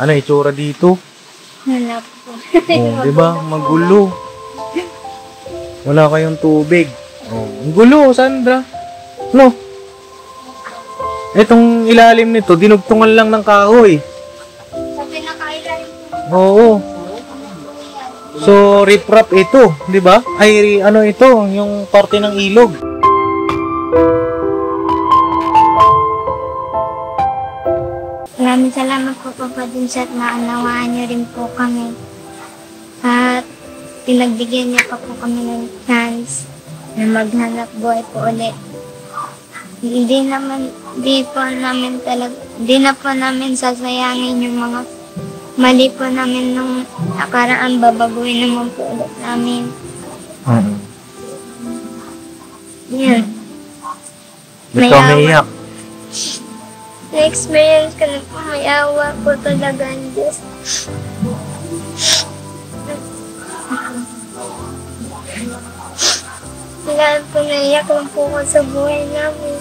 Ano itsura dito? Wala po. Oh, di ba? Magulo. Wala kayong tubig. Oh, ang gulo, Sandra. No. Etong ilalim nito, dinugtungan lang ng kahoy. Sa pinakailalim po. Oo. So, riprap ito, di ba? Ay, ano ito, yung parte ng ilog. Maraming salamat po Papa din sa naunawaan niyo rin po kami. At pinagbigyan niyo pa po kami ng chance na maghanap buhay po ulit. Hindi na po namin sasayangin yung mga mali po namin nung nakaraan, babaguhin naman po ulit namin. Yan. Ba't ka umiiyak? Na-experience ko na po, may awa po talaga ang Diyos. Lahat po naiyak lang po ko sa buhay namin.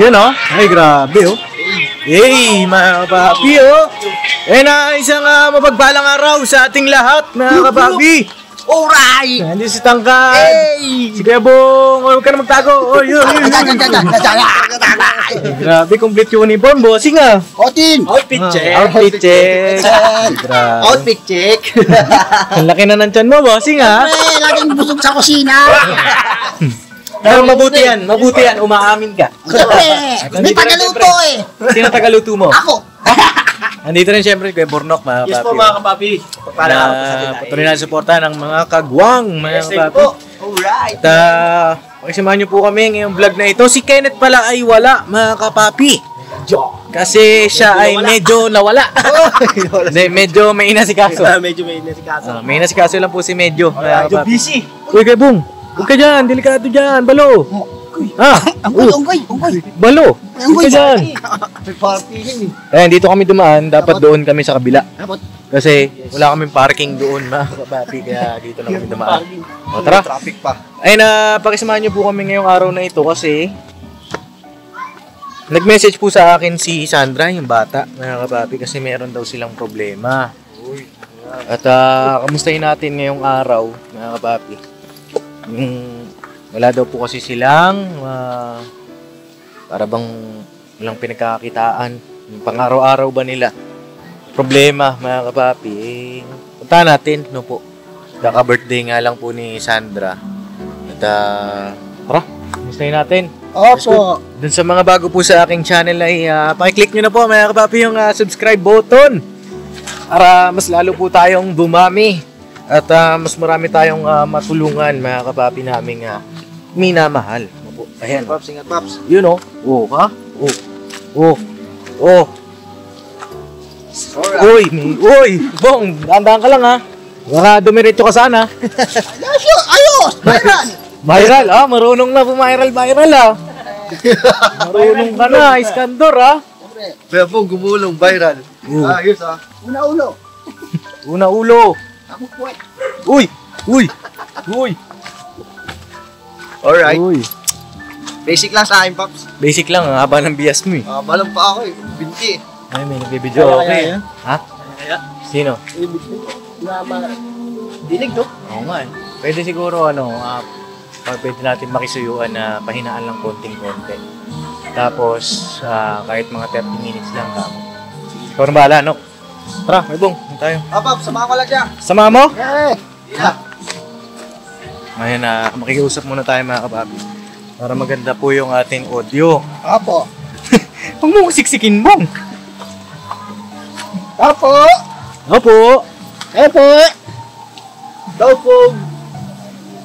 Yan oh. Ay, grabe oh. Hey, mga kapapi oh. Na isang mapagpalang araw sa ating lahat, mga kapapi. Alright! Nandiyan si Tangkad. Hey! Si Kuya Bong. Huwag ka na magtago. Oy, grabe, complete uniform, bossing ah. Otin! Outfit check. Outfit check. Grabe. Outfit check! Ang laki na ng tiyan mo, bossing ah. Siyempre, laging busog sa kusina! Pero mabuti yan, umaamin ka. Siyempre, may tagaluto eh! Sino tagaluto mo? Ako! Andito rin siyempre Kuya Bornok, mga kapapi. Yes po mga kapapi. Para patuloy na suporta ng mga kagwang, mga kapapi. Alright! At pakisamahan niyo po kami ngayong vlog na ito. Si Kenneth pala ay wala, mga kapapi. Kasi siya ay medyo nawala. Hindi, medyo may inasikaso. Medyo may inasikaso. May inasikaso lang po si medyo, mga Medyo kapapi. busy. Uy, Kuya Bong, huwag ka dyan, delikado dyan, balo. Unggoy! Balo, huwag ka dyan. May party yun eh. Ayan, dito kami dumaan, dapat doon kami sa kabila. Kasi wala kaming parking doon, mga kapapi, kaya dito lang kami dumaan. O, tara. Traffic pa. Ayun, pakisamahan niyo po kami ngayong araw na ito kasi nag-message po sa akin si Sandra, yung bata, mga kapapi, kasi meron daw silang problema. At kamustahin natin ngayong araw, mga kapapi. Wala daw po kasi silang para bang walang pinagkakakitaan. Yung pang-araw-araw ba nila? Problema, mga kapapi. Punta natin, no po. Kaka-birthday nga lang po ni Sandra. At tara, kamustahin natin. Opo! Dun sa mga bago po sa aking channel ay pakiclick nyo na po, mga kapapi, yung subscribe button para mas lalo po tayong dumami at mas marami tayong matulungan, mga kapapi naming minamahal. Ayan. Paps, ingat Paps. Yun oh. Oh, ha? Oh. Alright. Uy, Bong, dahan-dahan ka lang ha. Baka dumiretso ka sana. Ayos! Viral! Viral, marunong na viral ah. Marunong ka na, Iskandor ha. Kaya po gumulong viral. Ayos ah. Una Una ulo. ulo. Ako po eh. Uy. Alright. Uy. Basic lang sa akin, Paps. Basic lang, ang haba ng bias mo eh. Balang pa ako eh. Binti eh. Ay, may nagbibideo. Okay. Ha? Kaya? Sino? Dinig to. Oo nga eh. Pwede siguro pwede natin makisuyuan na pahinaan lang konting-konti. Tapos, kahit mga 30 minutes lang. Ikaw na bahala, no? Tara, may Bong. Tayo. Paps, samahan ko lang siya. Sama mo? Yeah. Ngayon makikiusap muna tayo, mga kapapi. Para maganda po yung ating audio. Opo! Huwag mo siksikin, Bong. Opo! Opo. Opo! Daw po.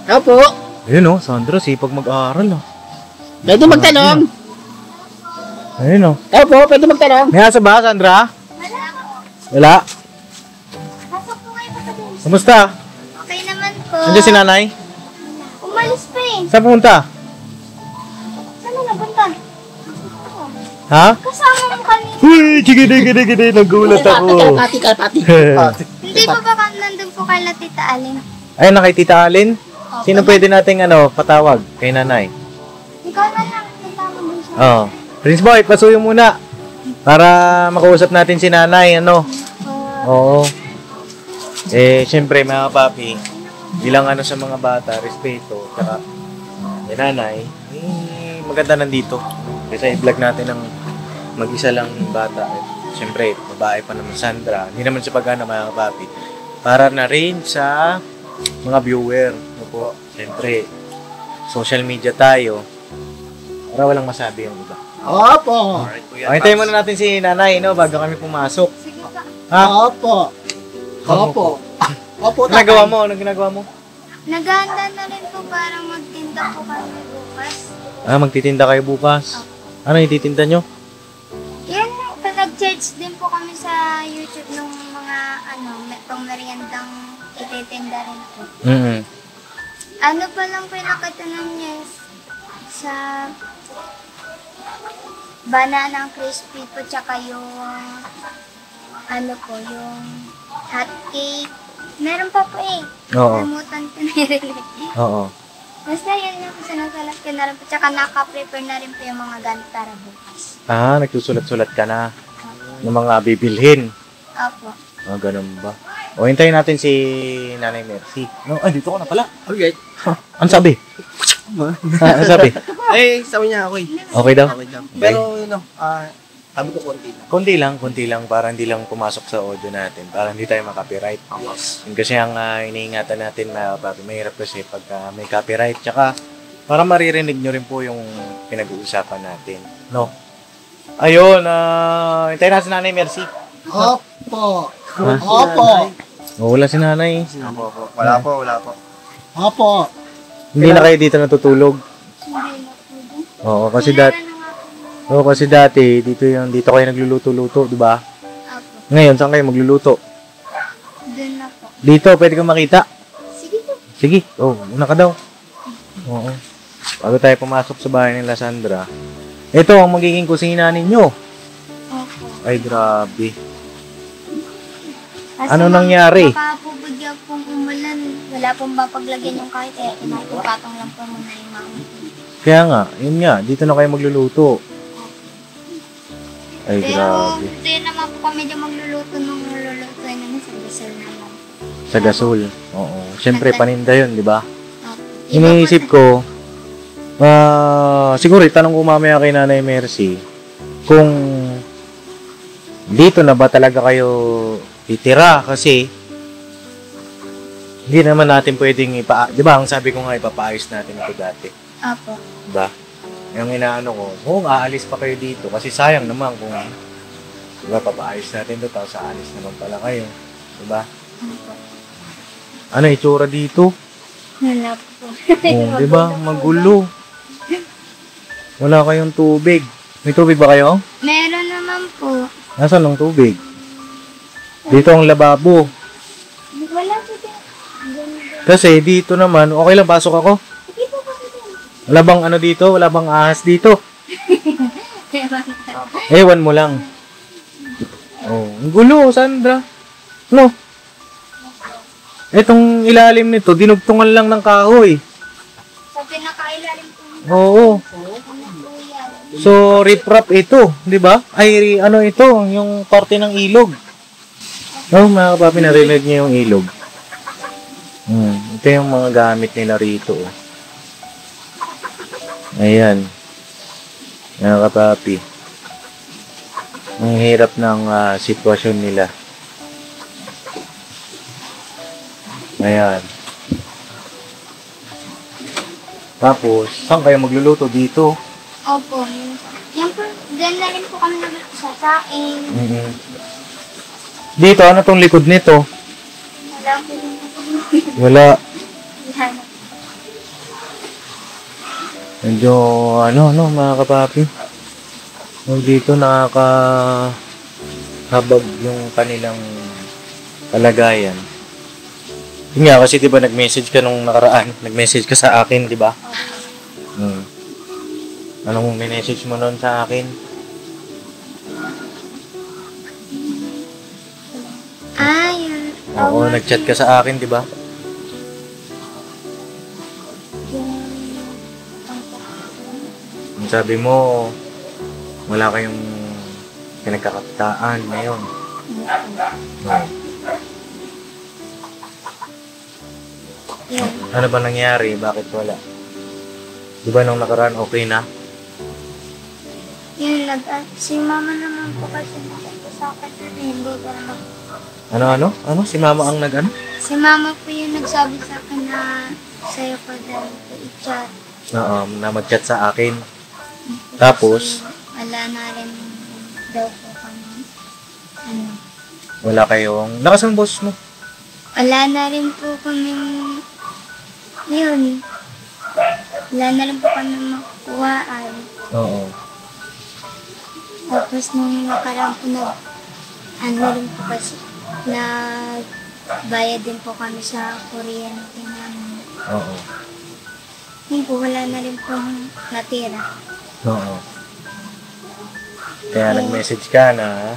Opo! Ayun Sandra, sipag mag-aaral Pwede magtanong? Ayun Opo, pwede magtanong? May asa ba, Sandra? Wala. Pasok po kayo Papa din. Kamusta? Okay naman po. Nandiyan si nanay? Umalis pa eh. Saan pumunta? Saan na napunta? Ha? Kasama mo kanina. Uy, gini. Nagulat ako. Kalpati. Hindi po ba nandun po kay Tita Alin? Ayun na kay Tita Alin. Sino pwede nating patawag kay nanay? Ikaw na lang. Kasama mo siya. Oh. Prince Boy, pasuyo muna. Para makausap natin si nanay, Oo. Siyempre mga papi, bilang sa mga bata, respeto, tsaka nanay, maganda nandito. Kasi i-vlog natin ang mag-isa lang yung bata. Siyempre, babae pa naman Sandra. Hindi naman sa pagana mga papi. Para na rin sa mga viewer. Siyempre, social media tayo. Para walang masabi yung iba. Opo. Okay, tayo muna natin si nanay, bago kami pumasok. Sige pa. Ha? Opo. Opo. Opo, Ano ginagawa mo? Anong ginagawa mo? Naghahanda na rin po para magtinda po kami bukas. Magtitinda kayo bukas. Ano yung titinda nyo? Yan, nag-charge din po kami sa YouTube ng mga itong meriendang ititinda rin po. Ano pa lang po yung nakatanan niya sa banana crispy po, tsaka yung yung hot cake. Meron pa po Oo. Namutan ko na rin. Oo. Basta yun yung sinasalat ko na rin po. Tsaka naka-prepare na rin po yung mga gamit para bukas. Nagsusulat-sulat ka na ng mga bibilhin. Opo. Ganun ba? O, hintayin natin si Nanay Mercy. Dito ko na pala. Okay. Ano sabi? Ano sabi? Sabi niya okay. Okay daw? Okay daw. Pero sabi ko konti lang. Konti lang para hindi lang pumasok sa audio natin. Para hindi tayo makapiright. Yun kasi ang iniingatan natin, mahirap kasi pag may copyright. Tsaka para maririnig nyo rin po yung pinag-uusapan natin. No? Ayun, hintayin natin si Nanay Mercy. Opo. Ha? Opo. Wala si Nanay. Wala po. Opo. Hindi na kayo dito natutulog. Hindi na po din. Oo, Kailangan na nga po. kasi dati dito kayo nagluluto-luto, di ba? Opo. Ngayon saan kayo magluluto? Doon na po. Dito, pwede kang makita. Sige po. Sige, una ka daw. Oo. Bago tayo pumasok sa bahay nila Sandra. Ito ang magiging kusina ninyo. Opo. Ay, grabe. Kasi Ano nangyari? Baka po bigla pong umulan. Wala pong mapaglagyan yung kahit pinapatong lang po muna yung mama. Kaya nga, yun nga, dito na kayo magluluto. Ay, Pero grabe. hindi naman po kami dyan magluluto nung niluluto namin sa gasol na lang. Sa gasol. Oo. Siyempre, paninda yun, di ba? Opo. Iniisip ko, siguro itanong ko mamaya kay Nanay Mercy kung dito na ba talaga kayo titira kasi hindi naman natin pwedeng di ba ang sabi ko nga ipapaayos natin ito dati, Opo. di ba? Yung inaano ko, kung aalis pa kayo dito kasi sayang naman kung di ba papaayos natin ito tapos aalis naman pala kayo, di ba? Opo. Ano itsura dito? Wala po. Di ba? Magulo. Wala kayong tubig. May tubig ba kayo? Meron naman po. Nasaan ang tubig? Dito ang lababo. Wala po din. Ganda. Kasi dito naman, okay lang, pasok ako. Sige po kasi din. Wala bang ano dito? Wala bang ahas dito? Ewan mo lang. Oh, ang gulo, Sandra. No? Etong ilalim nito, dinugtungan lang ng kahoy. Sa pinakailalim po. Oo. Ano po yan? So, riprap ito, di ba? Ay, ano ito, yung parte ng ilog. Oh, mga kapapi, narinig niyo yung ilog. Ito yung mga gamit nila rito. Oh. Ayan. Mga kapapi. Ang hirap ng sitwasyon nila. Ayan. Tapos, saan kayo magluluto? Dito? Opo. Yan po, dyan na rin po kami nagsasaing. Dito, ano tong likod nito? Wala po din po. Wala. Yan. Medyo, mga kapapi. Dito nakakahabag yung kanilang kalagayan. Yun nga, kasi diba nag-message ka nung nakaraan? Nag-message ka sa akin, diba? Anong message mo nun sa akin? Oo, nag-chat ka sa akin, di ba? Ang sabi mo, wala kayong pinagkakakitaan ngayon. Oo. Yun. Ano ba nangyari? Bakit wala? Di ba nung nakaraan okay na? Yun, si mama naman po kasi nagsabi sa akin na hindi ko naman. Ano? Si mama ang nag-ano? Si mama po yung nagsabi sa akin na sa'yo ko daw po i-chat. Oo, na mag-chat sa akin. Tapos, Wala na rin daw po kami. Ano? wala kayong... Lakas ang boss mo. Wala na rin po kami. Yun. Wala na rin po kami makuhaan. Oo. Tapos nung nakaraan po ano rin po kasi, nagbayad din po kami sa kuryente namin. Oo. Yun po, wala na rin po natira. Oo. Kaya nag-message ka na...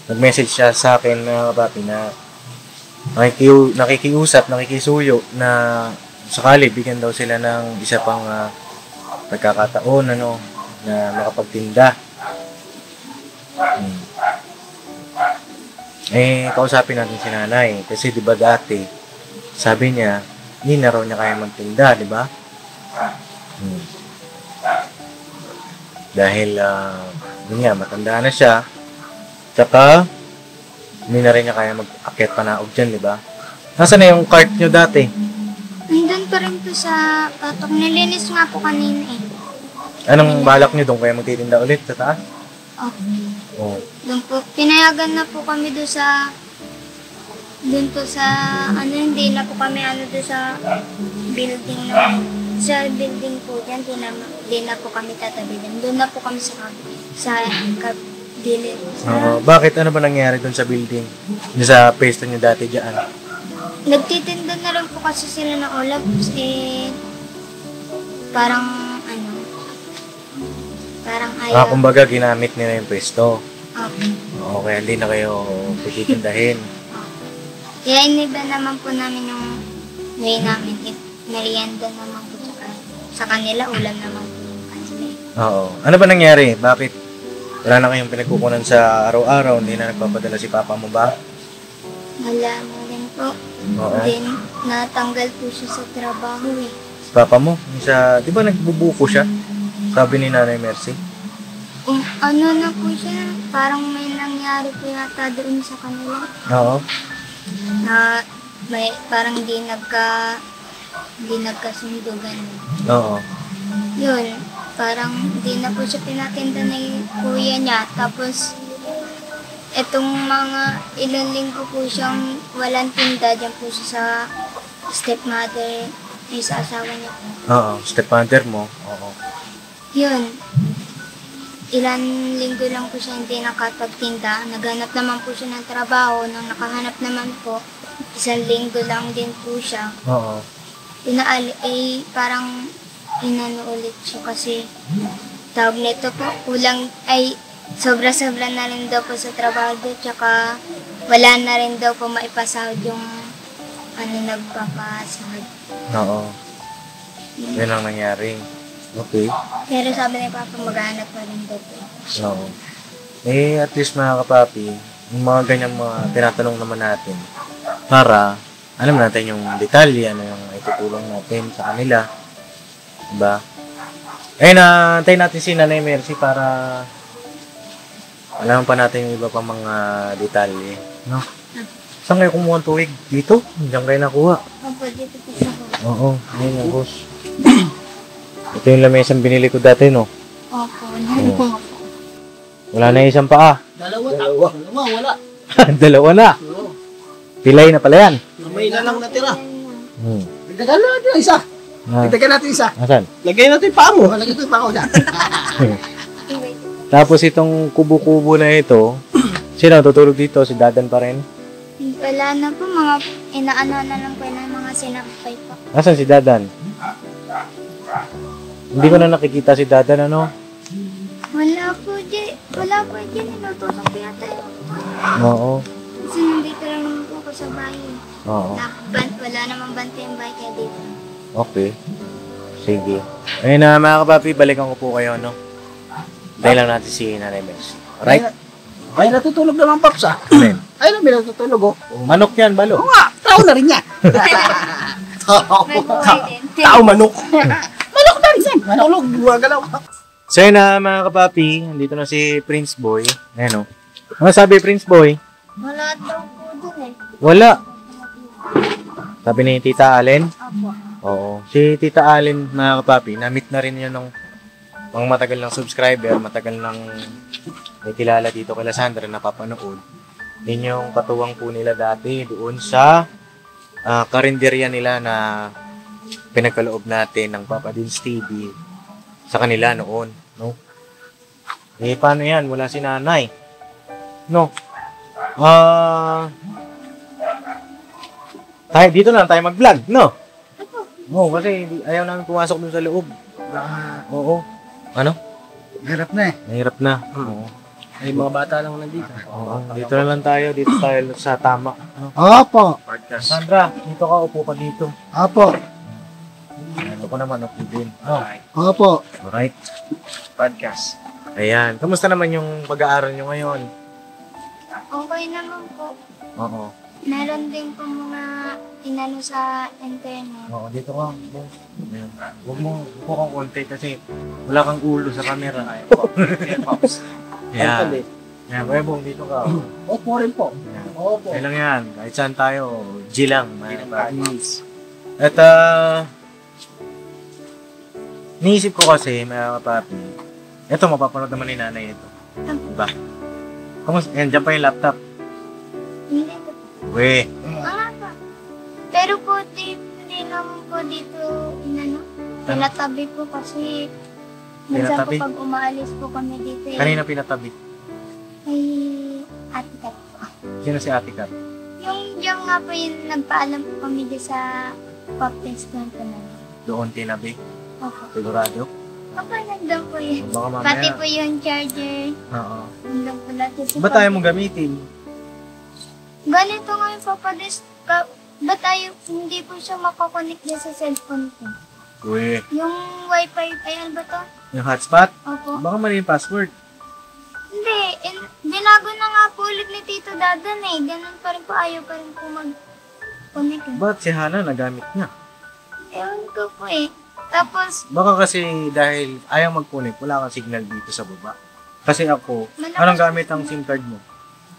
Nag-message siya sa akin na papi na nakikiusap, nakikisuyo na sakali bigyan daw sila ng isa pang pagkakataon na makapagtinda. Kausapin natin si nanay kasi 'di ba dati sabi niya hindi na raw niya kaya magtinda, 'di ba? Dahil yun nga, matanda na siya. Tsaka hindi na rin niya kaya mag-akyat panaog dyan, di ba? Nasaan na yung cart nyo dati? Nandun pa rin po sa patok. Nilinis nga po kanina eh. Anong balak nyo doon? Kaya magtitinda ulit sa taas? Oo. Doon po, pinayagan na po kami doon po sa, hindi na po kami doon sa building sa building po dyan, di na po kami tatabi dyan. Doon na po kami sa building. Oo. Bakit? Ano ba nangyari doon sa building? Doon sa pwesto nyo dati dyan? Nagtitinda na rin po kasi sila ng ulam. Parang ayaw. Kumbaga ginamit nila yung pwesto. Okay. Oo, kaya hindi na kayo pagtitindahin. Kaya iniba naman po namin yung way namin. Merienda naman po sa kanila, ulam naman po yung kanila. Oo. Ano ba nangyari? Bakit wala na kayong pinagkukunan sa araw-araw? Hindi na nagpapadala si papa mo ba? Wala na rin po. Oo. Then, natanggal po siya sa trabaho eh. Si papa mo? Di ba nagbubuko siya? Sabi ni Nanay Mercy. Ano na po siya, parang may nangyari po yata doon sa kanila. Oo. Na parang hindi nagkasundo ganun. Oo. Yun, parang hindi na po siya pinatinda ng kuya niya. Tapos, etong mga ilang linggo po siyang walang tinda, dyan po siya sa stepmother, yung sa asawa niya po. Oo, stepmother mo. Oo. Yun, ilan linggo lang po siya hindi nakapagtinda. Naghanap naman po siya ng trabaho. Nung nakahanap naman po, 1 linggo lang din po siya. Oo. Parang inano ulit siya kasi tawag nito po, sobra-sobra na rin daw po sa trabaho doon, tsaka wala na rin daw po maipasahod yung nagpapasahod. Oo. Yan ang nangyari. Okay. Pero sabi ni Papa, maghanap pa rin daw po. Oo. At least mga kapapi, yung mga ganyang mga tinatanong naman natin para alam natin yung detalye, ano yung itutulong natin sa kanila. Diba? Antayin natin si Nanay Mercy para alam pa natin yung iba pang mga detalye. No? Saan kayo kumuha ng tuwig? Dito? Diyan kayo nakuha. Opo, dito po sa ko. Oo, ayun yung boss. Ito yung lamesang binili ko dati, no? Opo, nandun po. Wala na isang paa. Dalawa, wala. Dalawa na. Oo. Pilay na pala yan. May na lang natira. Hmm. Dagdagan natin isa. Dagdagan natin isa. Asan? Lagay natin yung paa mo. Lagay natin yung paa ko dyan. Tapos itong kubo-kubo na ito, sino tutulog dito? Si Dadan pa rin? Wala na po, mga inaano na lang po ng mga sinampay po. Asan si Dadan? Hindi ko na nakikita si Dadan, ano? Wala po dyan, inutusan ko yata yun. Oo. Kasi nandito lang naman po ako sa bahay. Oo. Wala namang bantay ang bahay kaya dito. Okay. Sige. Ayun na mga kapapi, balikan ko po kayo, no? Dahil lang natin si Nanay Mercy. Alright? Ay, natutulog naman, Paps, ah. Amen. Ay, may natutulog, oh. Manok yan, balo. Oo nga, tao na rin yan. May buhay din. Tao, manok. Manok na rin yan. Manok, gumagalaw. So yun na mga kapapi, nandito na si Prince Boy. Ayan, no? Ano sabi, Prince Boy? Wala daw po dun eh. Wala. Sabi ni Tita Allen? Opo. Oo. Si Tita Allen, mga kapapi, na-meet na rin yun ng mga matagal ng subscriber, matagal ng may kilala dito kay Sandra na papanood. Yun yung katuwang po nila dati doon sa karinderya nila na pinagkaloob natin ng Papa Dins TV sa kanila noon, no? Eh, paano yan? Wala si nanay. No? Tayo, dito na tayo mag-vlog, no? Oo, kasi ayaw namin pumasok dun sa loob. Oo. Ano? Hirap na eh. Nahirap na. Oo. Ay, mga bata lang nandito. Oo. Dito na lang tayo. Dito tayo sa tama. No? Opo. Sandra, dito ka. Upo ka dito. Opo. Ano ko naman, upo din. No? Opo. Alright. Podcast. Ayan. Kamusta naman yung pag-aaral nyo ngayon? Okay naman po. Oo. Meron din po mga inano sa internet. Oo, dito ka. Ayan. Huwag mo, upo kang konti kasi wala kang ulo sa camera. Ayan. Ayan. Ayan, Webong, dito ka. Opo rin po. Ayan. Opo. Kaya lang yan. Kahit saan tayo, G lang. At, niisip ko kasi, mga kapapi, ito, mapapanood naman ni nanay ito. Diba? Kamusta? Yan, dyan pa yung laptop. Hindi po. Weh. Mga pa. Pero po, hindi naman po dito inano. Pinatabi po kasi minsan po Pinatabi? pag umaalis po kami dito Kanina pinatabi. ay ate Kat po. Sino si Ate Kat? Yung nga po yung nagpaalam po kami dito sa pop test ko na. Doon tinabi. Opo. Sigurado. Opo, nandun po yun. Baka mamaya. Pati po yung charger. Oo. Nandun po natin sa Ba't tayo mong gamitin? Ganito nga yung papadis. Ba't tayo hindi po siya makakonect din sa cellphone ko? Weh. Yung wifi, ayan ba to? Yung hotspot? Opo. Baka mali yung password. Hindi, binago na nga po ulit ni Tito Dadan eh. Ganun pa rin po, ayaw pa rin po mag-connect. Ba't si Hana nagamit niya? Ewan ko po eh. Tapos, Baka kasi dahil ayaw mag-connect, wala kang signal dito sa baba. Kasi ako, Malakas- anong gamit ang SIM card mo?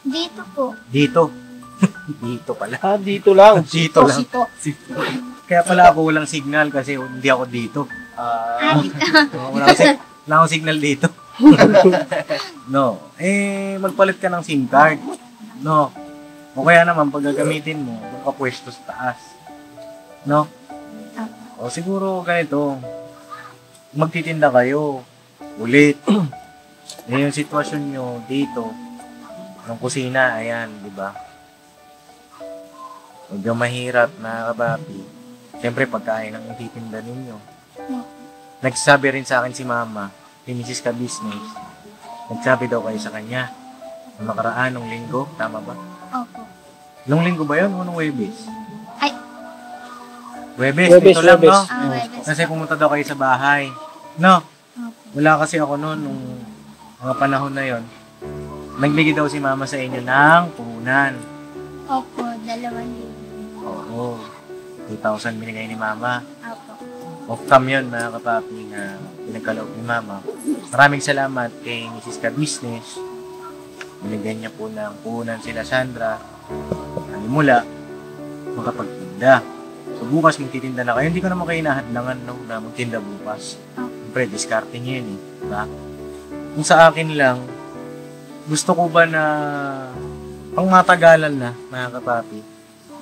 dito po. Dito. Dito pala. Dito lang. Dito lang. Sito. Kaya pala ako walang signal kasi hindi ako dito. Dito. Wala akong signal dito. No. Eh, magpalit ka ng SIM card. No. O kaya naman, pag gagamitin mo, doon ka pwesto sa taas. No? O siguro ganito, magtitinda kayo ulit. Eh, yung sitwasyon nyo dito, ng kusina, ayan, di ba? Huwag yung mahirap, mga kababi. Siyempre, pagkain ang ititinda ninyo. Nagsabi rin sa akin si Mama, si Mrs. Ka Business, nagsabi daw kayo sa kanya, nung nakaraan, nung linggo, tama ba? Opo. Nung linggo ba yun o nung Webes? Ay. Webes, dito lang, no? Webes. Kasi pumunta daw kayo sa bahay. No? Opo. Wala kasi ako noon, nung mga panahon na yon. Nagbigay daw si Mama sa inyo ng puhunan. Opo, 2,000. Oo. 2,000 binigay ni Mama. Opo. Off-cam yun, mga kapapi, na pinagkaloob ni Mama. Maraming salamat kay Mrs. Ka Business. Binigyan niya po ng puhunan sila Sandra. Mula, makapagtinda. So bukas magtitinda na kayo. Hindi ko naman kayo nahadlangan no, na magtinda bukas. Siyempre, diskarte niyo yun eh. Diba? Kung sa akin lang, gusto ko ba na pang matagalan na, mga kapapi,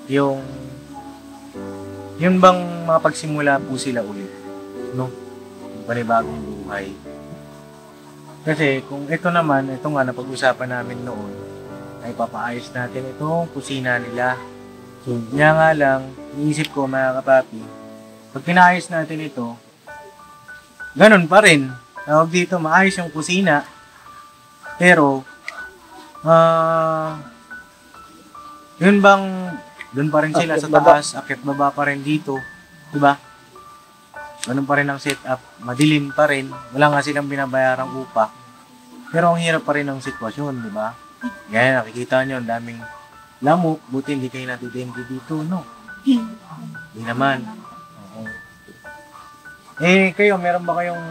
yung bang mapagsimula po sila ulit, no? Yung panibagong buhay. Kasi kung ito naman, ito nga napag-usapan namin noon, ay papaayos natin itong kusina nila. So, niya nga lang, iisip ko mga kapapi, pag pinaayos natin ito, ganun pa rin. Tawag dito, maayos yung kusina, pero, yun bang Doon pa rin sila sa Akyat baba. taas, akyat baba pa rin dito. Diba? Ganun pa rin ang setup. Madilim pa rin. Wala nga silang binabayarang upa. Pero ang hirap pa rin ang sitwasyon, di ba? Gaya, nakikita nyo, ang daming lamok. Buti hindi kayo natidenggi dito, no? Hindi naman. Oo. Eh, kayo, meron ba kayong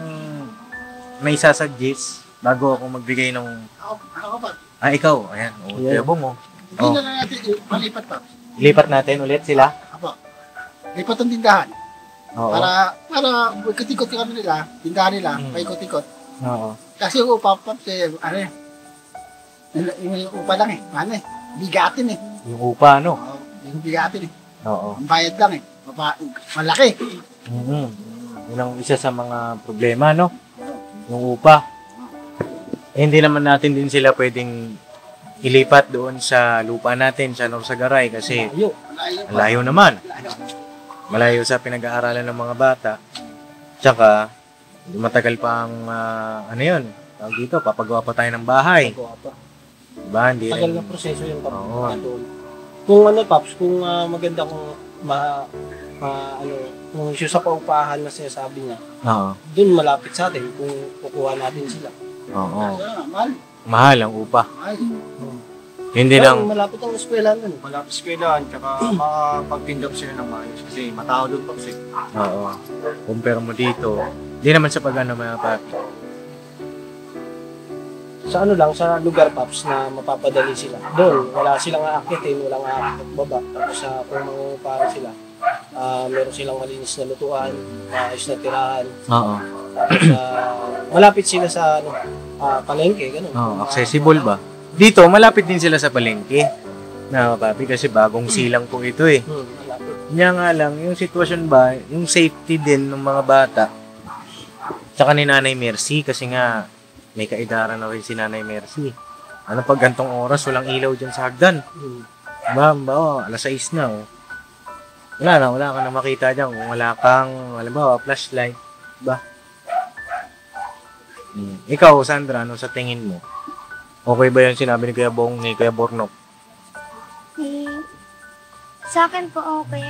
may sasuggest bago ako magbigay ng... Ako pa. Ikaw. Ayan. O, Yeah. tiyabo mo. Hindi na lang natin, malipat pa. Lipat natin ulit sila. Apo. Lipat ang tindahan. Oo. Para ikot-ikot kami nila, tindahan nila, paikot-ikot. Oo. Kasi yung upa pa, ano eh, yung upa lang eh, ano eh, bigatin eh. Yung upa, no? Oo, yung bigatin eh. Oo. Ang bayad lang eh, malaki. Mm-hmm. Yun ang isa sa mga problema, no? Yung upa. Eh, hindi naman natin din sila pwedeng ilipat doon sa lupa natin, sa Norsagaray, kasi Malayo. ang layo naman. Malayo sa pinag-aaralan ng mga bata. Tsaka, matagal pa ang, ano yun, tawag dito, papagawa pa tayo ng bahay. Gawa pa. Diba? Hindi Tagal rin, na proseso yung Oo. pagkakataon. Kung ano, Paps, kung maganda kung kung issue sa paupahan na sinasabi niya, oo. dun malapit sa atin kung kukuha natin sila. Oo. Mahal. Mahal ang upa. Mahal. Hindi lang, Malapit ang eskwelahan nun. Malapit sa eskwelahan, tsaka makapagtindap sila ng maayos. Kasi matao doon pa kasi. oo. Compare mo dito, hindi naman sa pag-ano mga papi. Sa ano lang, sa lugar, Paps, na mapapadali sila. Doon, wala silang aakitin, walang aakit baba. Tapos kung mangungupahan sila, meron silang malinis na lutuan, maayos na tirahan. Oo. Tapos malapit sila sa palengke, gano'n. Oo, accessible ba? Dito, malapit din sila sa palengke. Na papi, kasi bagong silang po ito eh. Malapit. Kanya nga lang, yung sitwasyon ba, yung safety din ng mga bata. Tsaka ni Nanay Mercy, kasi nga, may kaidaran na rin si Nanay Mercy. Ano pag gantong oras, walang ilaw dyan sa hagdan. Diba, alas 6 na, oh. Wala ka na makita dyan. Kung wala kang, halimbawa, flashlight. Diba? Ikaw, Sandra, ano sa tingin mo? Okay ba yung sinabi ni Kuya Bong, ni Kuya Bornok? Sa akin po okay.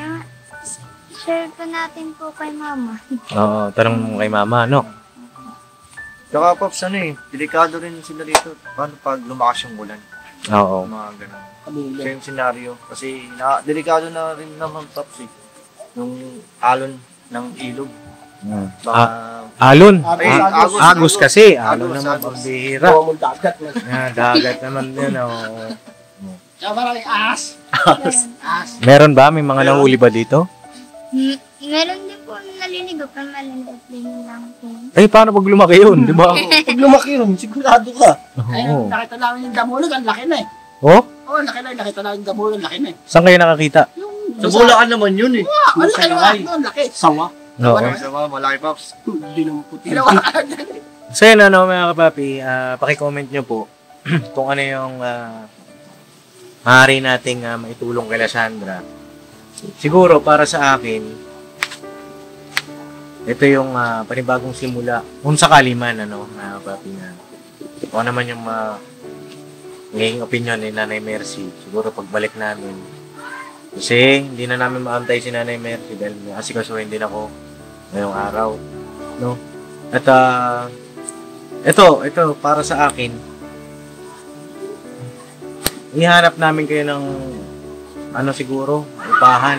Share po natin po kay mama. Oo, tanong mo kay mama, no? Tsaka Pops, ano eh, delikado rin sila dito. Paano pag lumakas yung ulan? Oo. Mga ganun. Kabila. Same scenario. Kasi delikado na rin naman Pops eh. Yung alon ng ilog. Baka, Alon. Agos, Agos kasi. Agos, Alon naman, agos. pambihira. Gawa mong dagat. Dagat naman yun, oh. Kaya maraming ahas. Ahas. Meron ba? May mga nahuli ba dito? Meron din po naliligo pa maliliit din lang po. Eh, paano pag lumaki yun? Di ba? Pag lumaki yun, sigurado ka. Oo. Ayun, nakita namin yung damulog, ang laki na eh. Oh? Oo, laki na, nakita namin yung damulog, ang laki na eh. Saan kayo nakakita? Yung sa Bulacan naman yun eh. Ano sa ang laki? Sawa. Oo. Sa mga malaki Pops. Hindi naman puti. So yun, ano, mga kapapi, pakicomment nyo po kung ano yung maaari nating maitulong kay Sandra. Siguro, para sa akin, ito yung panibagong simula. Kung sakali man, ano, mga kapapi, na kung ano naman yung ngayong opinion ni Nanay Mercy, siguro pagbalik namin. Kasi hindi na namin maantay si Nanay Mercy dahil asikasuhin din ako ngayong araw. No? At ito para sa akin. Ihanap namin kayo ng ano siguro, upahan.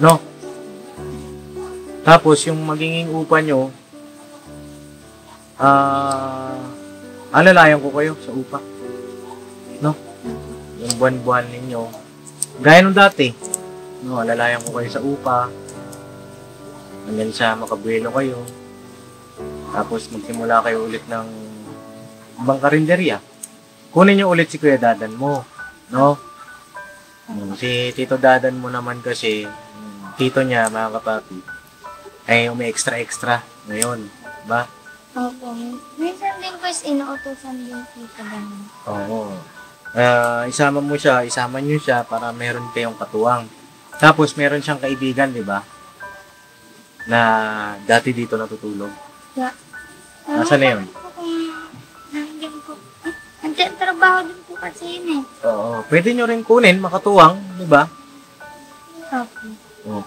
No? Tapos yung magiging upa nyo, alalayan ko kayo sa upa. No? Yung buwan-buwan ninyo. Gaya nung dati. No, alalayan ko kayo sa upa. Hanggang sa makabuelo kayo. Tapos magsimula kayo ulit ng ibang karinderya. Kunin nyo ulit si Kuya Dadan mo. No? Si Tito Dadan mo naman kasi, tito niya, mga kapapi, ay may extra ngayon. Diba? Opo. Minsan din po is inuutosan din po ka ganun. Oo. Isama nyo siya para meron kayong katuwang. Tapos meron siyang kaibigan, di ba? Na dati dito natutulog. Nasaan na yun? Nandiyan po. Nandiyan trabaho din po kasi yun eh. Oo. Pwede nyo rin kunin, makatuwang, di ba? Opo.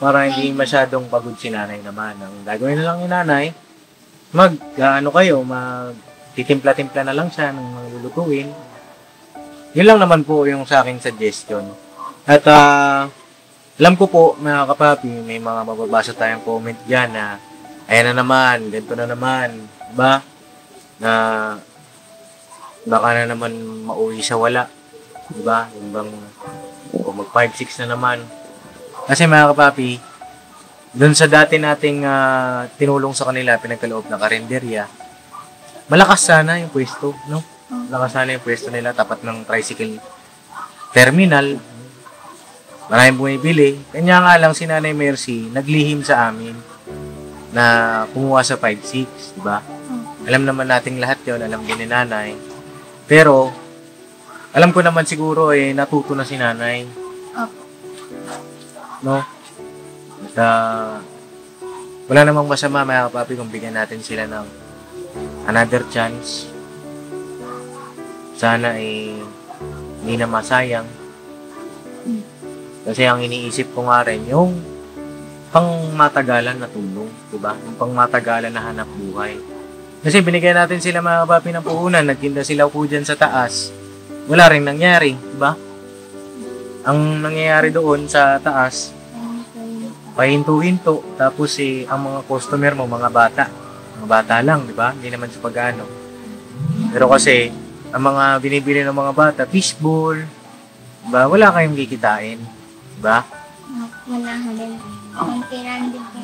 Para hindi masyadong pagod si nanay naman. Ang gagawin na lang ni nanay, titimpla-timpla na lang siya ng mga lulutuin. Yun lang naman po yung sa aking suggestion. At alam ko po, mga kapapi, may mga mababasa tayong comment dyan na ayan na naman, ganito na naman, diba? Na baka na naman mauwi sa wala. Diba? Yung bang mag 5-6 na naman. Kasi mga kapapi, doon sa dati nating tinulong sa kanila, pinagkaloob ng karinderya, malakas sana yung pwesto, no? Malakas sana yung pwesto nila, tapat ng tricycle terminal. Maraming bumibili. Kanya nga lang si Nanay Mercy, naglihim sa amin na kumuha sa 5-6, diba? Alam naman nating lahat yon, alam din ni Nanay. Pero, alam ko naman siguro natuto na si Nanay. No? At wala namang masama, mga kapapi, kung bigyan natin sila ng another chance. Sana hindi na masayang. Kasi ang iniisip ko nga rin, yung pangmatagalan na tulong, diba? Yung pangmatagalan na hanap buhay. Kasi binigyan natin sila, mga kapapi, ng puhunan, nagtinda sila po dyan sa taas. Wala rin nangyari, diba? Ang nangyayari doon sa taas, pahinto-hinto, tapos ang mga customer mo, mga bata lang, di ba? Hindi naman sa pag-ano. Pero kasi, ang mga binibili ng mga bata, fishball, di ba? Wala kayong kikitain, di ba? Wala halin. Ang tiran din po.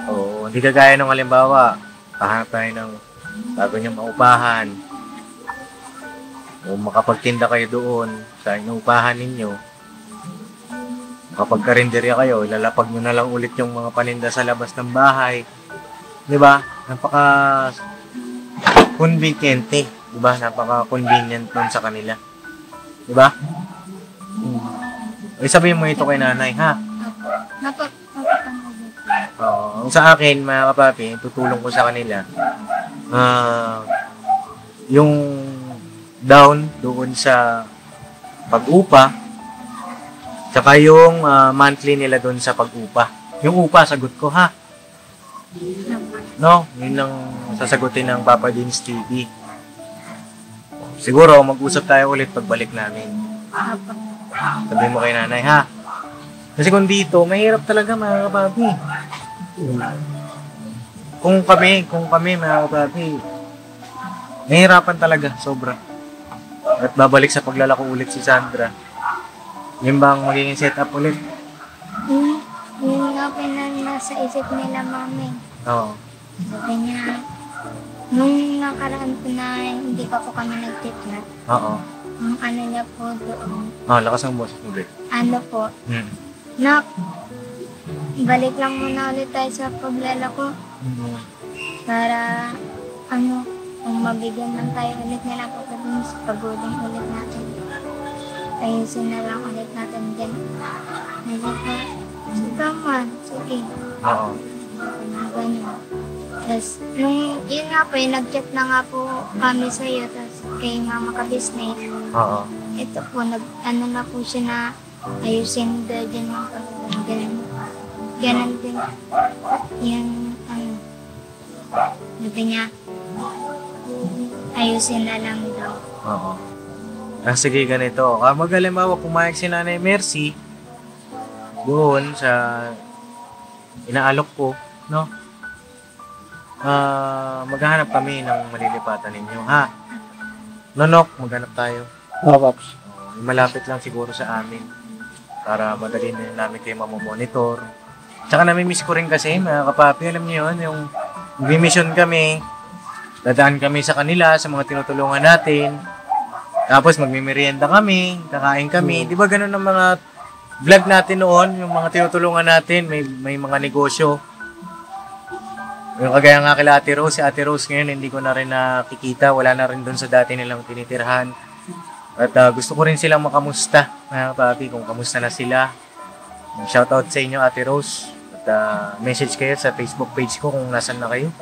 Oo, hindi kagaya ng halimbawa, pahanap tayo ng bago niyong maupahan, o makapagtinda kayo doon sa inuupahan ninyo. Kapag karinderya kayo, ilalapag nyo na lang ulit yung mga paninda sa labas ng bahay. Di ba? Napaka-convenient eh. Di ba? Napaka-convenient nun sa kanila. Di ba? Sabihin mo ito kay nanay, ha? Oo. Sa akin, mga kapapi, tutulong ko sa kanila. Yung down doon sa pag-upa, tsaka yung monthly nila doon sa pag-upa. Yung upa, sagot ko, ha? No? Yun ang sasagutin ng Papa Dins TV. Siguro, mag-usap tayo ulit pagbalik namin. Sabihin mo kay nanay, ha? Kasi kung dito, mahirap talaga, mga kapapi. Kung kami, mga kapapi, mahirapan talaga, sobra. At babalik sa paglalako ulit si Sandra. Yung bang magiging setup ulit? Yun nga po na nasa isip nila, mami. Oo. Sabi niya, nung nakaraan po na hindi pa po kami nagtitrat, Oo. ang ano niya po doon, Lakas ng boses mo, Greg. ano po, nak, balik lang muna ulit tayo sa paglalako para, kung mabigyan lang tayo ulit nila po dun sa paguling ulit natin. Ayusin na lang ulit natin din. Sige po. Sige man. Sige. Oo. Ganyan. Tapos, yun nga po, nag-chat na nga po kami sa iyo, tapos kay mama ka-business. Oo. Ito po, ano na po siya na ayusin din yung ganun. Ganun din. Yung, sabi niya, ayusin na lang daw. Oo. Sige, ganito. Mag-alimbawa, pumayag si Nanay Mercy doon sa inaalok ko, no? Maghahanap kami ng malilipatan ninyo, ha? Nonok, maghanap tayo. Paps. Malapit lang siguro sa amin para madali na namin kayo mamomonitor. Tsaka nami-miss ko rin kasi, mga kapapi, alam niyo yun, yung mission kami, dadaan kami sa kanila, sa mga tinutulungan natin. Tapos magmimerienda kami, kakain kami. Di ba ganun ang mga vlog natin noon, yung mga tinutulungan natin, may mga negosyo. Yung kagaya nga kila Ate Rose, si Ate Rose ngayon hindi ko na rin nakikita, wala na rin doon sa dati nilang tinitirhan. At gusto ko rin silang makamusta, mga papi, kung kamusta na sila. Shoutout sa inyo, Ate Rose. At message kayo sa Facebook page ko kung nasan na kayo.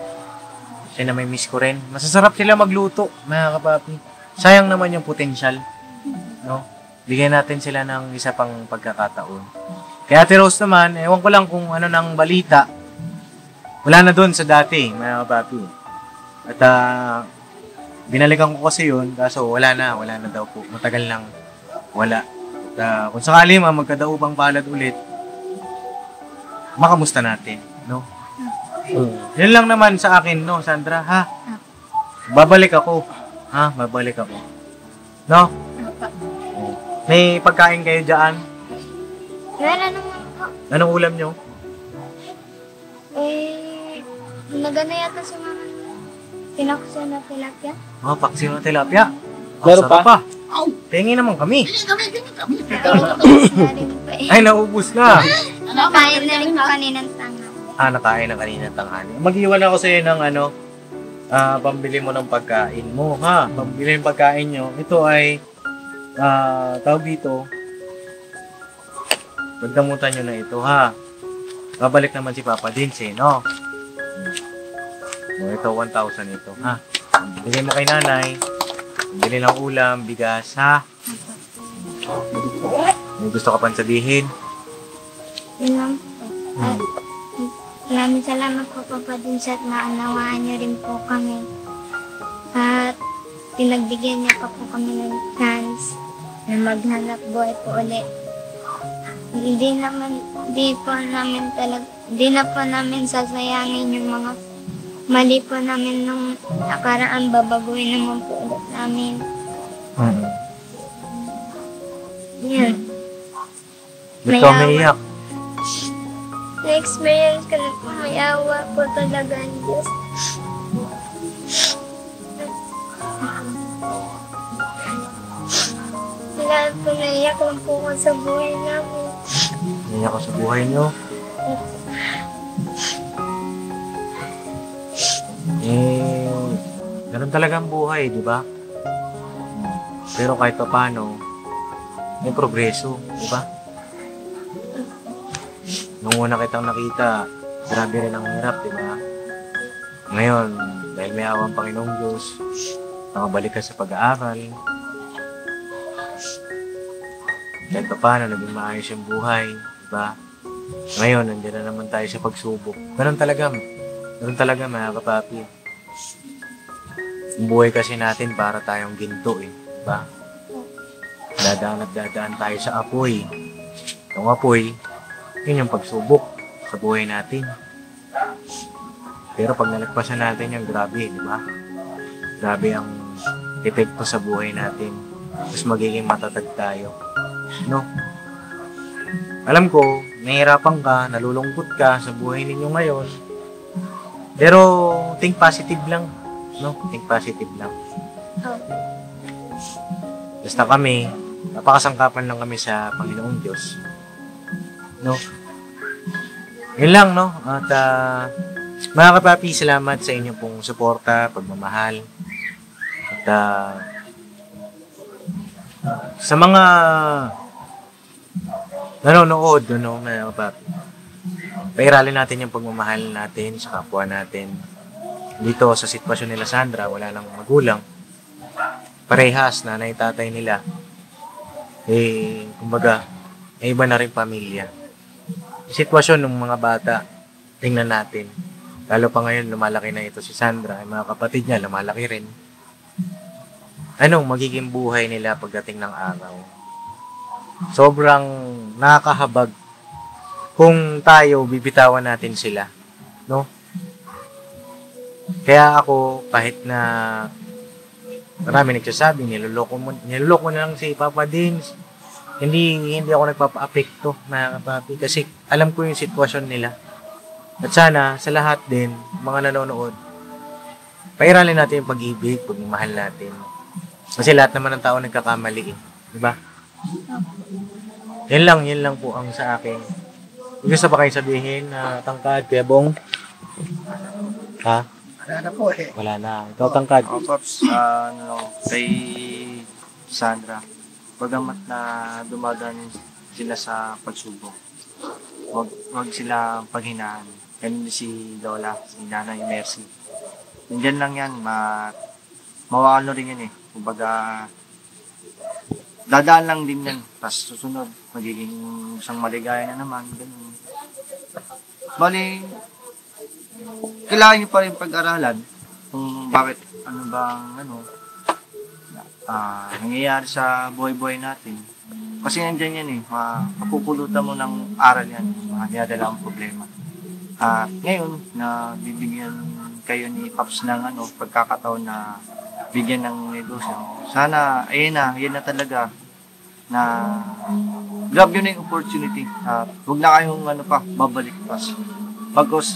Kasi na may miss ko rin. Masasarap sila magluto, mga kapapi. Sayang naman yung potensyal, no? Bigyan natin sila ng isa pang pagkakataon. Kaya Ate Rose naman, ewan ko lang kung ano nang balita. Wala na doon sa dati, mga kapapi. At binalikan ko kasi yun, kaso wala na daw po. Matagal nang wala. At kung sakali magkadaupang palad ulit, makamusta natin, no? Yun lang naman sa akin, no, Sandra, ha? Babalik ako. Ha? Babalik ako. No? May pagkain kayo dyan? Wala naman po. Anong ulam nyo? Nagana yata si mama. Pinakusa na tilapia. Paksiw na tilapia. Meron Sarap pa? Tingin naman kami. Naubos na rin po eh. Ay, naubos na. Nakain na rin po kaninang tanghali. Nakain na kanina tanghali. Mag-iwan ako sa'yo ng pambili mo ng pagkain mo, ha? Pambili ng pagkain nyo. Ito ay, tawag dito, pagdamutan nyo na ito, ha? Babalik naman si Papa Dinse, no? Ito, 1,000 ito, ha? Bigay mo kay nanay. Bili ng ulam, bigas, ha? May gusto ka pang sabihin? Yun lang po. At maraming salamat po Papa Dinse at naunawaan niyo rin po kami. At pinagbigyan niyo pa po kami ng chance na maghanap buhay po ulit. Hindi na po namin sasayangin yung mga mali po namin nung nakaraan, babaguhin naman po ulit namin. Yan. Ba't ka umiiyak? Na-experience ko na po, may awa po talaga ang Diyos. Lahat po naiyak lang po ko sa buhay namin. Umiiyak ka sa buhay nyo? Ganun talaga ang buhay, di ba? Pero kahit pa paano, may progreso, di ba? Nung una kitang nakita, grabe rin ang hirap, di ba? Ngayon, dahil may awang Panginoong Diyos, nakabalik ka sa pag-aaral. Kahit pa paano, naging maayos yung buhay, di ba? Ngayon, nandiyan na naman tayo sa pagsubok. Ganun talaga, mga kapapi. Ang buhay kasi natin para tayong ginto, eh, di ba? Dadaan at dadaan tayo sa apoy. Yung apoy, yun yung pagsubok sa buhay natin. Pero pag nalagpasan natin yung grabe, di ba? Grabe ang epekto sa buhay natin. Mas magiging matatag tayo. No? Alam ko, nahihirapan ka, nalulungkot ka sa buhay ninyo ngayon. Pero, think positive lang. No? Think positive lang. Basta kami, napakasangkapan lang kami sa Panginoong Diyos. No? Yun lang, no? At, mga kapapi, salamat sa inyong pong suporta, pagmamahal. At, sa mga nanonood, no, mga kapapi, pairalin natin yung pagmamahal natin sa kapwa natin. Dito sa sitwasyon nila Sandra, wala nang magulang. Parehas, nanay, tatay nila. Kumbaga, may iba na rin pamilya. Sitwasyon ng mga bata, tingnan natin. Lalo pa ngayon, lumalaki na ito si Sandra. Yung mga kapatid niya, lumalaki rin. Anong magiging buhay nila pagdating ng araw? Sobrang nakakahabag kung tayo, bibitawan natin sila. No? Kaya ako, kahit na marami nagsasabi, niloloko na lang si Papa Dins. Hindi ako nagpapa-apekto, mga kapapi, kasi alam ko yung sitwasyon nila. At sana, sa lahat din, mga nanonood, pairalin natin yung pag-ibig, pagmamahal natin. Kasi lahat naman ng tao nagkakamali, eh. Diba? Yan lang po ang sa akin. Gusto ba kayo sabihin na tangkad, Kuya Bong? Ha? Wala na po eh. Wala na. Ikaw tangkad. Pops, kay Sandra, bagamat na dumagan sila sa pagsubok, wag sila paghinaan. Ganun si Lola, si Nanay Mercy. Nandiyan lang yan, mawawalo rin yan eh. Kumbaga, dadaan lang din yan. Tapos susunod, magiging isang maligaya na naman. Ganun. Bali, kailangan nyo pa rin pag-aralan kung bakit, ano bang, nangyayari sa buhay-buhay natin. Kasi nandiyan yan mapupulutan mo ng aral yan, mga dinadala ang problema. Ngayon, na bibigyan kayo ni Paps ng pagkakataon na bigyan ng negosyo. Sana, yan na talaga na grab yun na yung opportunity. Huwag na kayong babalik pas. Bagos,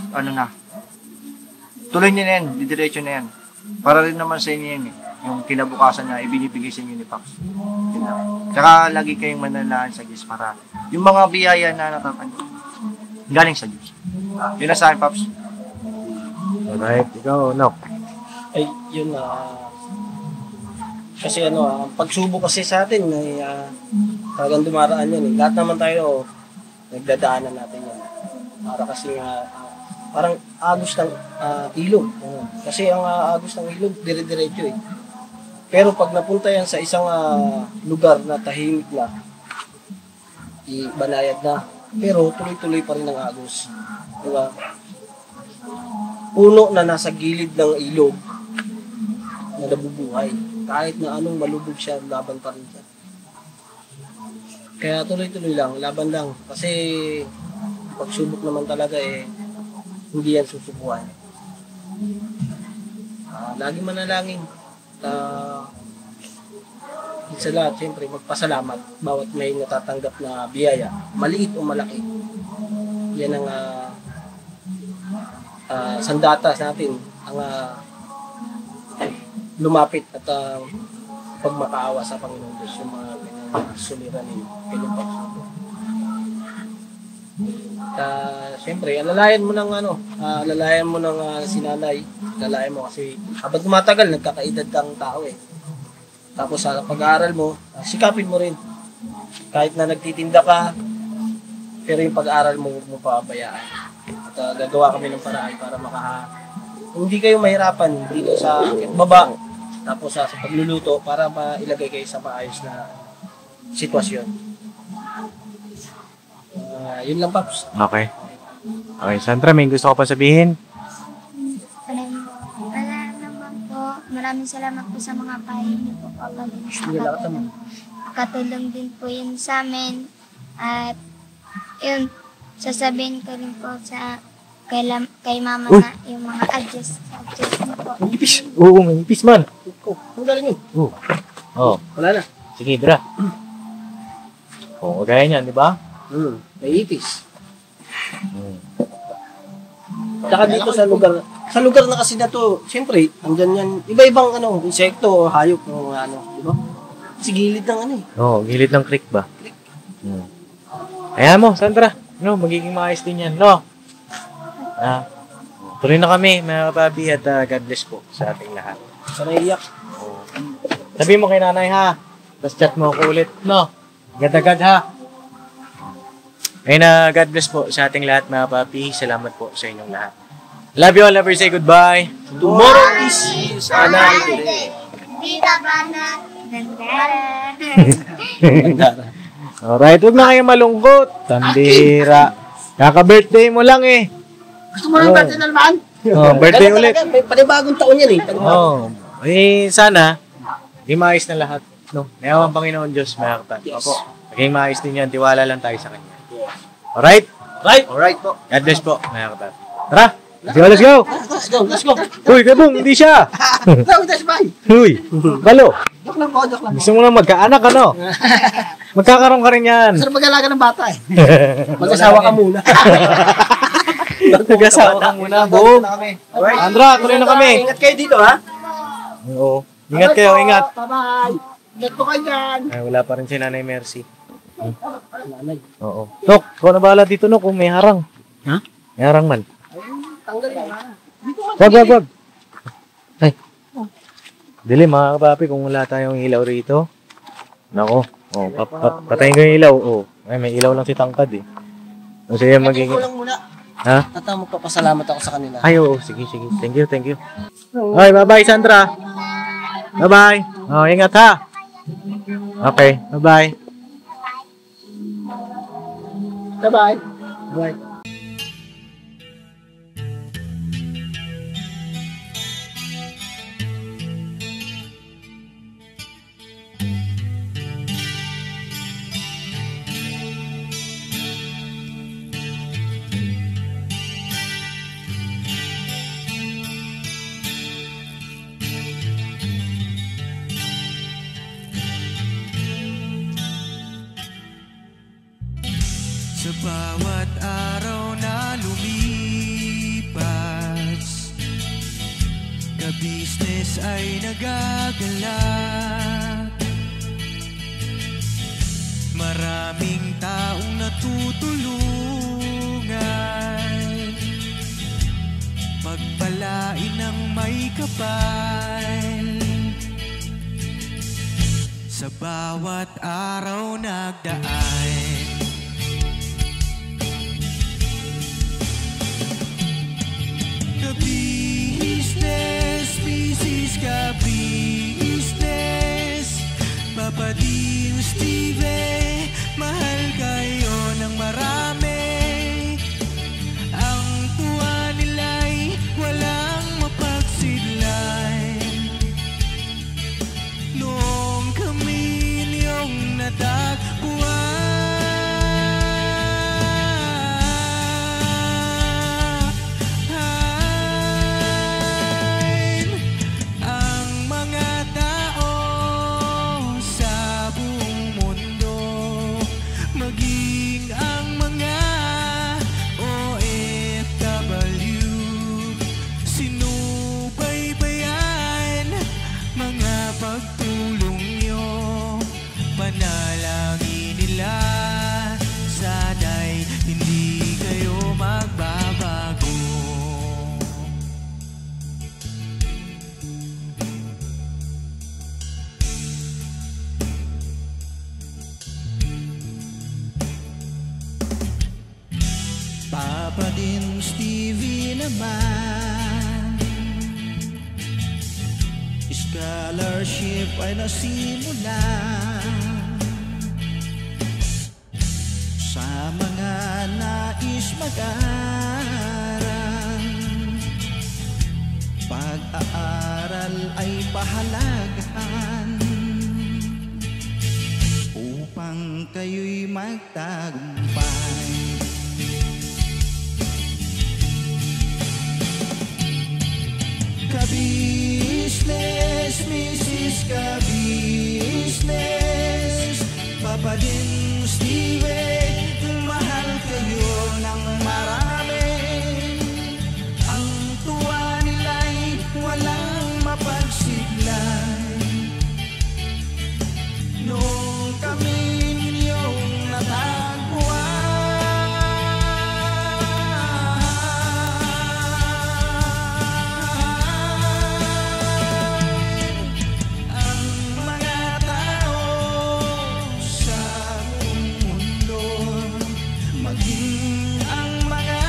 tuloy nyo na yan, didiretso na yan. Para rin naman sa inyo yan yung kinabukasan na ibinibigay sa inyo ni Paps. Yun lang. Tsaka lagi kayong manalaan sa Diyos para yung mga biyaya na natatanggap galing sa Diyos. Yun na sa akin, Paps. Alright, ikaw, no? Ay, yun kasi ang pagsubok kasi sa atin ay talagang dumaraan yan. Lahat naman tayo nagdadaanan natin yan. Para kasi parang agos ng ilog. Kasi ang agos ng ilog, dire-diretso Pero pag napunta yan sa isang lugar na tahimik na, ibanayad na. Pero tuloy-tuloy pa rin ang agos. Diba? Puno na nasa gilid ng ilog na nabubuhay. Kahit na anong malubog siya, laban pa rin siya. Kaya tuloy-tuloy lang, laban lang. Kasi pagsubok naman talaga hindi yan susubukan. Lagi manalangin. Sa lahat, siyempre, magpasalamat bawat may natatanggap na biyaya, maliit o malaki. Yan ang sandatas natin, ang lumapit at pagmakaawa sa Panginoon Diyos, yung mga suliranin, kanyang pagsubok. Siyempre, alalayan mo ng sinanay, alalayan mo kasi habang tumatagal, nagkakaedad kang tao Tapos sa pag-aaral mo, sikapin mo rin. Kahit na nagtitinda ka, pero yung pag-aaral mo, huwag mo pabayaan. At gagawa kami ng paraan para hindi kayo mahirapan dito sa baba, tapos sa pagluluto, para mailagay kayo sa maayos na sitwasyon. Yun lang, Paps. Okay. Okay, Sandra, may gusto ko pa sabihin? Wala naman po. Maraming salamat po sa mga payo niyo po, Papa. Katulong din po yun sa amin. At yun, sasabihin ko rin po kay Mama na yung mga adjust niyo po. Ipis. Oo, may ipis man. Ang galing yun. Oo. Wala na. Sige, Dra. Oo, gaya niyan, di ba? May ipis. Saka dito sa lugar na kasi na to, siyempre, andyan yan, iba-ibang insekto, hayop, di ba? Kasi gilid ng Oo, gilid ng creek ba? Ayan mo, Sandra. Magiging maayos din yan, no? Tuloy na kami, mga papi, at God bless po sa ating lahat. Sa naiyak. Sabi mo kay nanay, ha? Tapos chat mo ako ulit, no? Agad-agad, ha? Ayun na, God bless po sa ating lahat, mga papi. Salamat po sa inyong lahat. Love you all. Love you. Say goodbye. Tomorrow is another day. Dita Bana. Alright, huwag na kayo malungkot. Tandira. Kaka-birthday mo lang Gusto mo ng birthday na naman? Birthday ulit. May panibagong taon yan Sana, maayos na lahat. No? Mayawang Panginoon Diyos, mga kapatid. Yes. Maging maayos din yan. Tiwala lang tayo sa Kanya. Alright? Alright po. God bless po, mga kapatid. Tara! Let's go! Let's go. Uy, kabong, hindi siya! That's fine. Uy, balo! Joke lang po. Gusto mo lang magkaanak, Magkakaroon ka rin yan. Sarap mag-alaga ng bata Mag-asawa ka muna. Mag-asawa ka muna, Bo. Andra, tuloy na kami. Ingat kayo dito, ha? Oo. Ingat kayo, ingat. Bye-bye. Ingat po kayo dyan. Ay, wala pa rin si Nanay Mercy. Nanay. Oo. Tok, ikaw na bahala dito, kung may harang. Ha? May harang man. Tanggal yan, ha? Wag. Ay. Dili, mga kapapi, kung wala tayong ilaw rito. Nako. Patayin ko yung ilaw. Ay, may ilaw lang si Tangkad, Kasi yung magiging... Ito lang muna. Ha? Magpapasalamat ako sa kanila. Ay, oo. Sige. Thank you. Ay, bye-bye, Sandra. Bye-bye. Ingat ha. Okay, bye-bye. Bye-bye. Bye. Sa bawat araw na lumipas, ka-business ay nagagalak. Maraming taong natutulungan, pagpalain ng may kapal. Sa bawat araw nagdaan, business, business ka business. Papa Dio, Steve, mahal kayo ng marami. Ang tuwa nila'y walang mapagsidlay. Noong kami niyong natagpuan, Papa din Stevie naman, scholarship ay nasimula sa mga nais mag-aral. Pag-aaral ay pahalagahan upang kayo'y magtagumpay. Ka-business, Mrs. Ka-business, Papa din Steve, mahal kayo ng marami. Ang tuwa nila'y walang mapagsiglay. Noong kami ninyong natagpuan, maging ang mga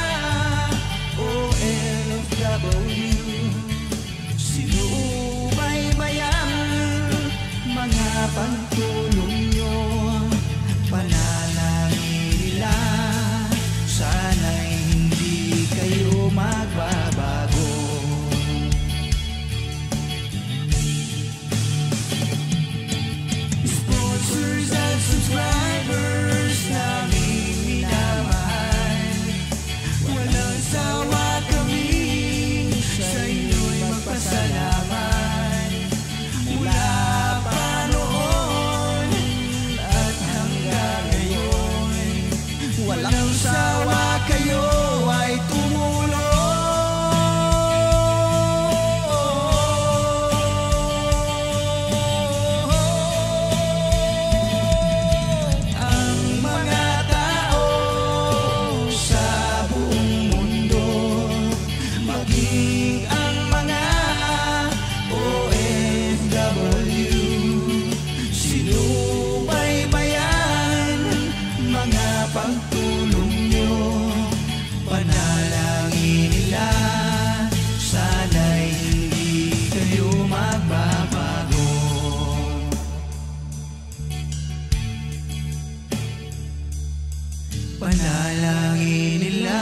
Panalangin nila,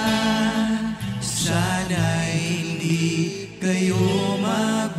sana'y hindi kayo mag